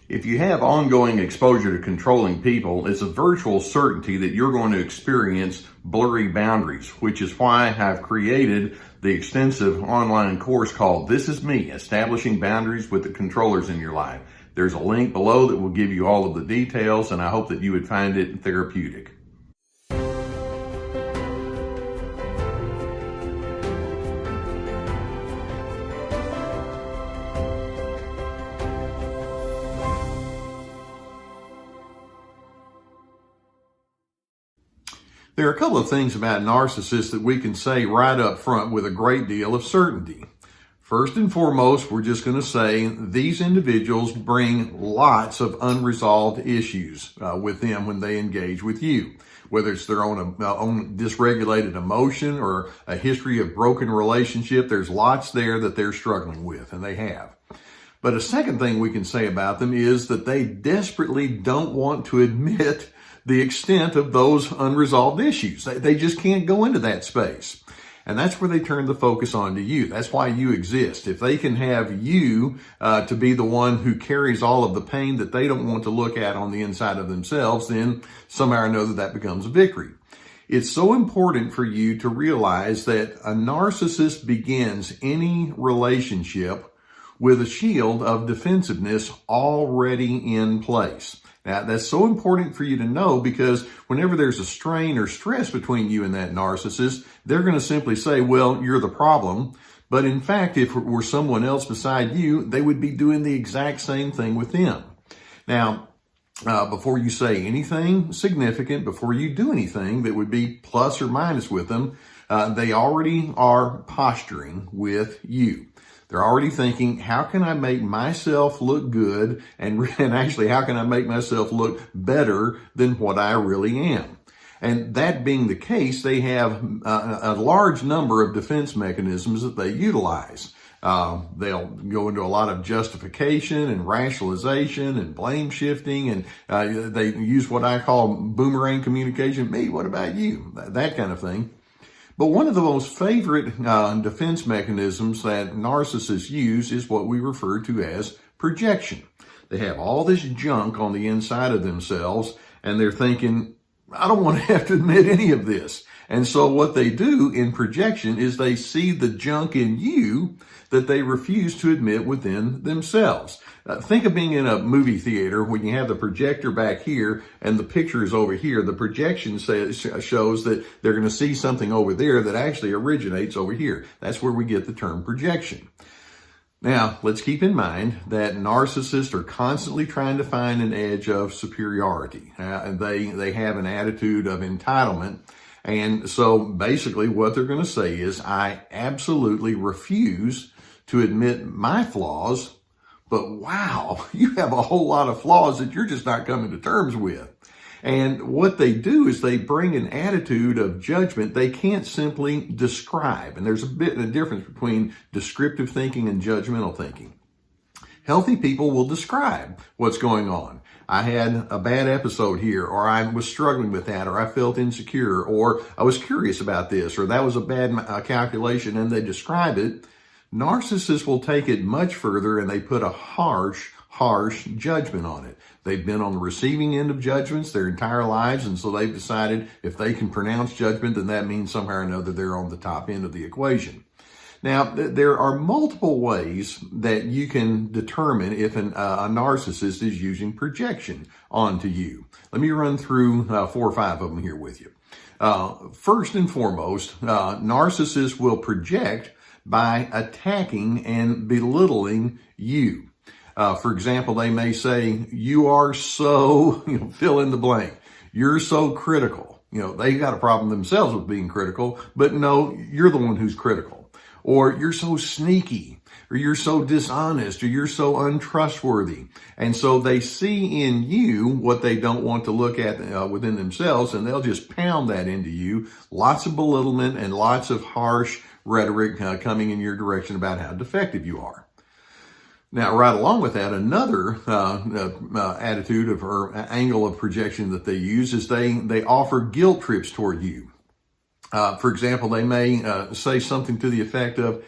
If you have ongoing exposure to controlling people, it's a virtual certainty that you're going to experience blurry boundaries, which is why I've created the extensive online course called This Is Me, Establishing Boundaries with the Controllers in Your Life. There's a link below that will give you all of the details, and I hope that you would find it therapeutic. There are a couple of things about narcissists that we can say right up front with a great deal of certainty. First and foremost, we're just going to say these individuals bring lots of unresolved issues with them when they engage with you. Whether it's their own dysregulated emotion or a history of broken relationship, there's lots there that they're struggling with, and they have. But a second thing we can say about them is that they desperately don't want to admit the extent of those unresolved issues. They just can't go into that space. And that's where they turn the focus on to you. That's why you exist. If they can have you to be the one who carries all of the pain that they don't want to look at on the inside of themselves, then somehow or another that becomes a victory. It's so important for you to realize that a narcissist begins any relationship with a shield of defensiveness already in place. Now, that's so important for you to know, because whenever there's a strain or stress between you and that narcissist, they're going to simply say, well, you're the problem. But in fact, if it were someone else beside you, they would be doing the exact same thing with them. Now, before you say anything significant, before you do anything that would be plus or minus with them, they already are posturing with you. They're already thinking, how can I make myself look good? And actually, how can I make myself look better than what I really am? And that being the case, they have a large number of defense mechanisms that they utilize. They'll go into a lot of justification and rationalization and blame shifting, and they use what I call boomerang communication. Me, what about you? That kind of thing. But one of the most favorite defense mechanisms that narcissists use is what we refer to as projection. They have all this junk on the inside of themselves, and they're thinking, I don't want to have to admit any of this. And so what they do in projection is they see the junk in you that they refuse to admit within themselves. Think of being in a movie theater when you have the projector back here and the picture is over here. The projection shows that they're going to see something over there that actually originates over here. That's where we get the term projection. Now, let's keep in mind that narcissists are constantly trying to find an edge of superiority. They have an attitude of entitlement. And so basically what they're going to say is, I absolutely refuse to admit my flaws, but wow, you have a whole lot of flaws that you're just not coming to terms with. And what they do is they bring an attitude of judgment they can't simply describe. And there's a bit of a difference between descriptive thinking and judgmental thinking. Healthy people will describe what's going on. I had a bad episode here, or I was struggling with that, or I felt insecure, or I was curious about this, or that was a bad calculation, and they describe it. Narcissists will take it much further, and they put a harsh judgment on it. They've been on the receiving end of judgments their entire lives, and so they've decided if they can pronounce judgment, then that means somehow or another they're on the top end of the equation. Now, there are multiple ways that you can determine if a narcissist is using projection onto you. Let me run through 4 or 5 of them here with you. First and foremost, narcissists will project by attacking and belittling you. For example, they may say, you are so, fill in the blank. You're so critical. They got a problem themselves with being critical, but no, you're the one who's critical. Or you're so sneaky, or you're so dishonest, or you're so untrustworthy. And so they see in you what they don't want to look at within themselves, and they'll just pound that into you. Lots of belittlement and lots of harsh rhetoric coming in your direction about how defective you are. Now, right along with that, another attitude or angle of projection that they use is they offer guilt trips toward you. For example, they may say something to the effect of,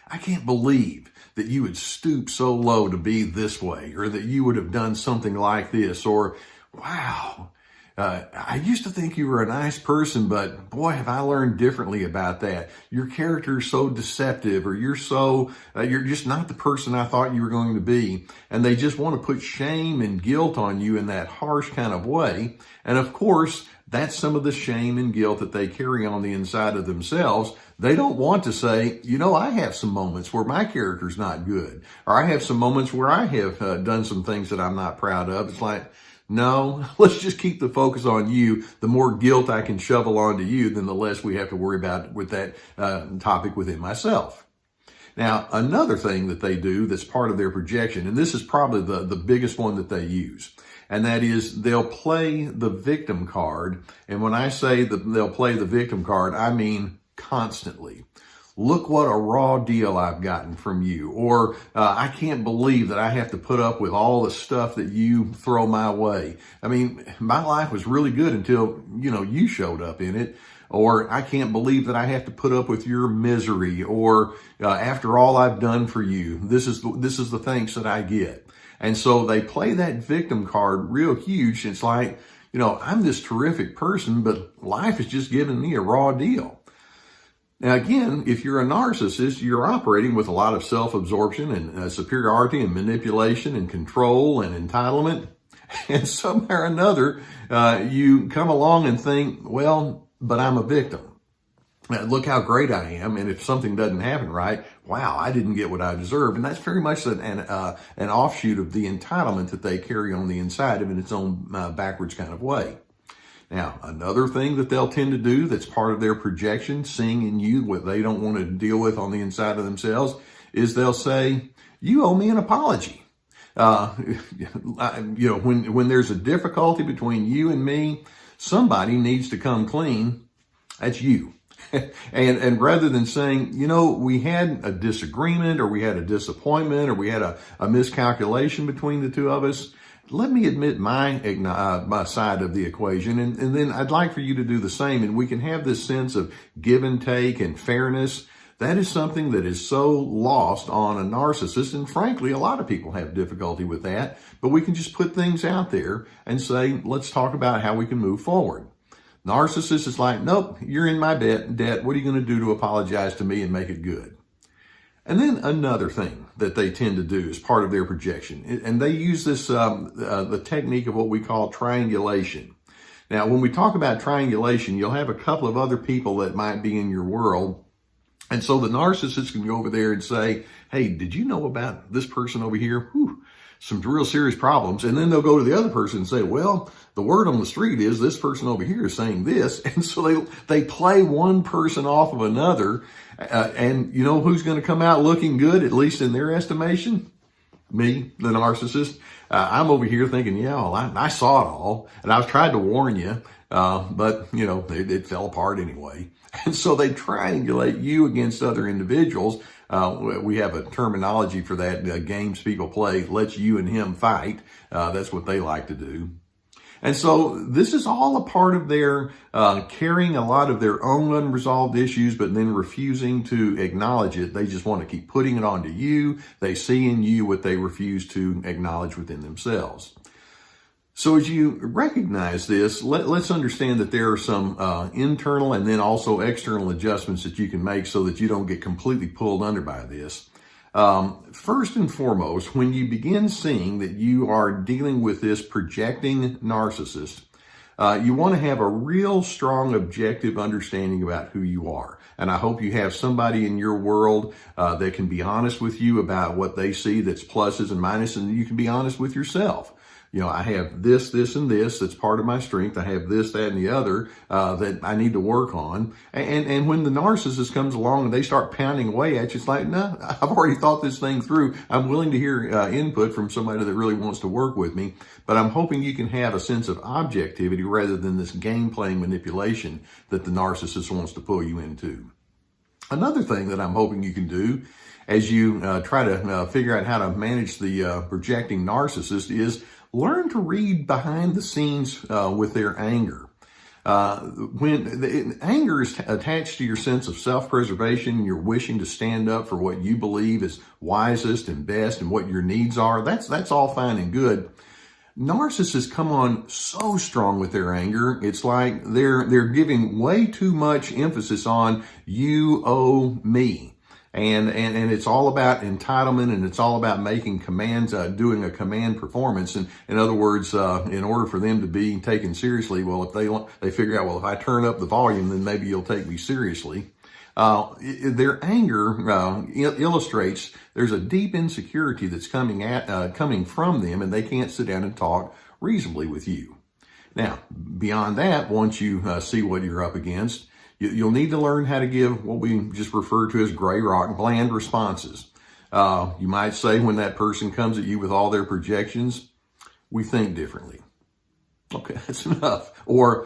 I can't believe that you would stoop so low to be this way, or that you would have done something like this, or wow, I used to think you were a nice person, but boy, have I learned differently about that. Your character is so deceptive, or you're just not the person I thought you were going to be. And they just want to put shame and guilt on you in that harsh kind of way. And of course, that's some of the shame and guilt that they carry on the inside of themselves. They don't want to say, I have some moments where my character's not good, or I have some moments where I have done some things that I'm not proud of. It's like, no, let's just keep the focus on you. The more guilt I can shovel onto you, then the less we have to worry about with that topic within myself. Now, another thing that they do that's part of their projection, and this is probably the biggest one that they use, and that is they'll play the victim card. And when I say that they'll play the victim card, I mean constantly. Look what a raw deal I've gotten from you. Or I can't believe that I have to put up with all the stuff that you throw my way. I mean, my life was really good until, you showed up in it. Or I can't believe that I have to put up with your misery. Or after all I've done for you, this is the thanks that I get. And so they play that victim card real huge. It's like, I'm this terrific person, but life is just giving me a raw deal. Now, again, if you're a narcissist, you're operating with a lot of self-absorption and superiority and manipulation and control and entitlement. And somehow or another, you come along and think, well, but I'm a victim. Look how great I am. And if something doesn't happen right, wow, I didn't get what I deserved. And that's very much an offshoot of the entitlement that they carry on the inside of in its own backwards kind of way. Now, another thing that they'll tend to do that's part of their projection, seeing in you what they don't want to deal with on the inside of themselves, is they'll say, you owe me an apology. When there's a difficulty between you and me, somebody needs to come clean. That's you. And rather than saying, we had a disagreement, or we had a disappointment, or we had a miscalculation between the two of us, let me admit my side of the equation, and then I'd like for you to do the same, and we can have this sense of give and take and fairness. That is something that is so lost on a narcissist, and frankly, a lot of people have difficulty with that, but we can just put things out there and say, let's talk about how we can move forward. Narcissist is like, nope, you're in my debt. What are you going to do to apologize to me and make it good? And then another thing that they tend to do as part of their projection, and they use this, the technique of what we call triangulation. Now, when we talk about triangulation, you'll have a couple of other people that might be in your world. And so the narcissist can go over there and say, hey, did you know about this person over here? Whew, some real serious problems. And then they'll go to the other person and say, well, the word on the street is this person over here is saying this. And so they play one person off of another. And you know who's going to come out looking good, at least in their estimation? Me, the narcissist. I'm over here thinking, I saw it all. And I was trying to warn you, but, it fell apart anyway. And so they triangulate you against other individuals. We have a terminology for that. Games people play, let's you and him fight. That's what they like to do. And so this is all a part of their carrying a lot of their own unresolved issues, but then refusing to acknowledge it. They just want to keep putting it onto you. They see in you what they refuse to acknowledge within themselves. So as you recognize this, let's understand that there are some internal and then also external adjustments that you can make so that you don't get completely pulled under by this. First and foremost, when you begin seeing that you are dealing with this projecting narcissist, you want to have a real strong objective understanding about who you are. And I hope you have somebody in your world that can be honest with you about what they see that's pluses and minuses, and you can be honest with yourself. I have this, and this that's part of my strength. I have this, that, and the other that I need to work on. And when the narcissist comes along and they start pounding away at you, it's like, no, I've already thought this thing through. I'm willing to hear input from somebody that really wants to work with me. But I'm hoping you can have a sense of objectivity rather than this game-playing manipulation that the narcissist wants to pull you into. Another thing that I'm hoping you can do as you try to figure out how to manage the projecting narcissist is learn to read behind the scenes with their anger. When anger is attached to your sense of self-preservation, you're wishing to stand up for what you believe is wisest and best and what your needs are, that's all fine and good. Narcissists come on so strong with their anger. It's like they're giving way too much emphasis on you owe me. And it's all about entitlement, and it's all about making commands, doing a command performance. And in other words, in order for them to be taken seriously, well, if they figure out, well, if I turn up the volume, then maybe you'll take me seriously. Their anger illustrates there's a deep insecurity that's coming from them, and they can't sit down and talk reasonably with you. Now, beyond that, once you see what you're up against, you'll need to learn how to give what we just refer to as gray rock, bland responses. You might say when that person comes at you with all their projections, we think differently. Okay, that's enough. Or,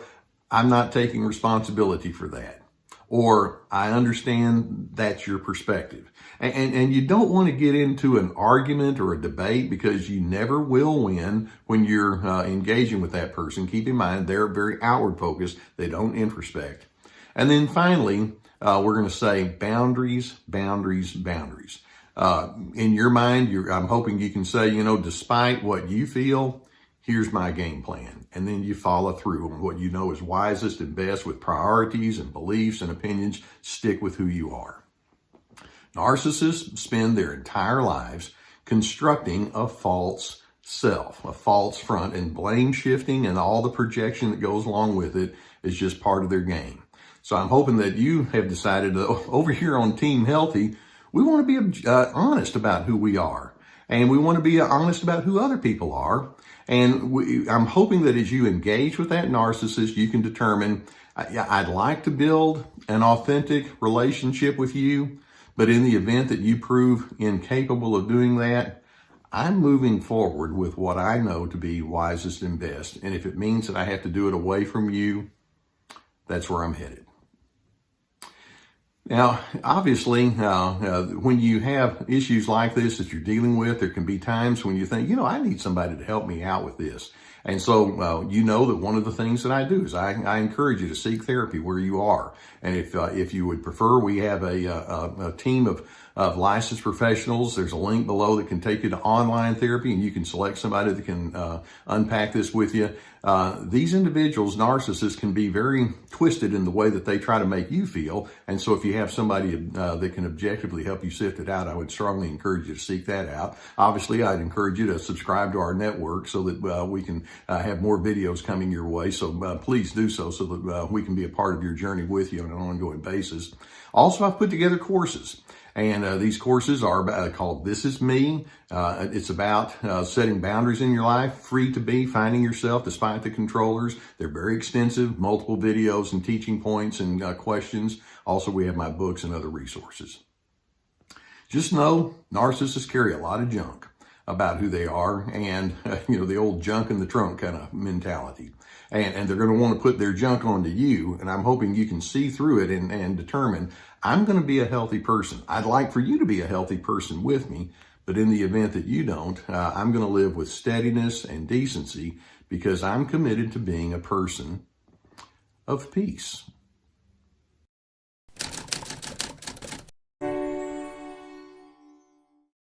I'm not taking responsibility for that. Or, I understand that's your perspective. And you don't want to get into an argument or a debate, because you never will win when you're engaging with that person. Keep in mind, they're very outward focused. They don't introspect. And then finally, we're going to say boundaries, boundaries, boundaries. In your mind, I'm hoping you can say, despite what you feel, here's my game plan. And then you follow through on what you know is wisest and best with priorities and beliefs and opinions. Stick with who you are. Narcissists spend their entire lives constructing a false self, a false front, and blame shifting and all the projection that goes along with it is just part of their game. So I'm hoping that you have decided that over here on Team Healthy, we want to be honest about who we are. And we want to be honest about who other people are. And I'm hoping that as you engage with that narcissist, you can determine, I'd like to build an authentic relationship with you, but in the event that you prove incapable of doing that, I'm moving forward with what I know to be wisest and best. And if it means that I have to do it away from you, that's where I'm headed. Now, obviously, when you have issues like this that you're dealing with, there can be times when you think, I need somebody to help me out with this. And so, you know that one of the things that I do is I encourage you to seek therapy where you are. And if you would prefer, we have a team of licensed professionals. There's a link below that can take you to online therapy, and you can select somebody that can unpack this with you. These individuals, narcissists, can be very twisted in the way that they try to make you feel. And so if you have somebody that can objectively help you sift it out, I would strongly encourage you to seek that out. Obviously, I'd encourage you to subscribe to our network so that we can have more videos coming your way. So please do so that we can be a part of your journey with you on an ongoing basis. Also, I've put together courses. And these courses are called This Is Me. It's about setting boundaries in your life, free to be, finding yourself despite the controllers. They're very extensive, multiple videos and teaching points and questions. Also, we have my books and other resources. Just know narcissists carry a lot of junk about who they are, and the old junk in the trunk kind of mentality. And they're going to want to put their junk onto you, and I'm hoping you can see through it and determine, I'm going to be a healthy person. I'd like for you to be a healthy person with me, but in the event that you don't, I'm going to live with steadiness and decency because I'm committed to being a person of peace.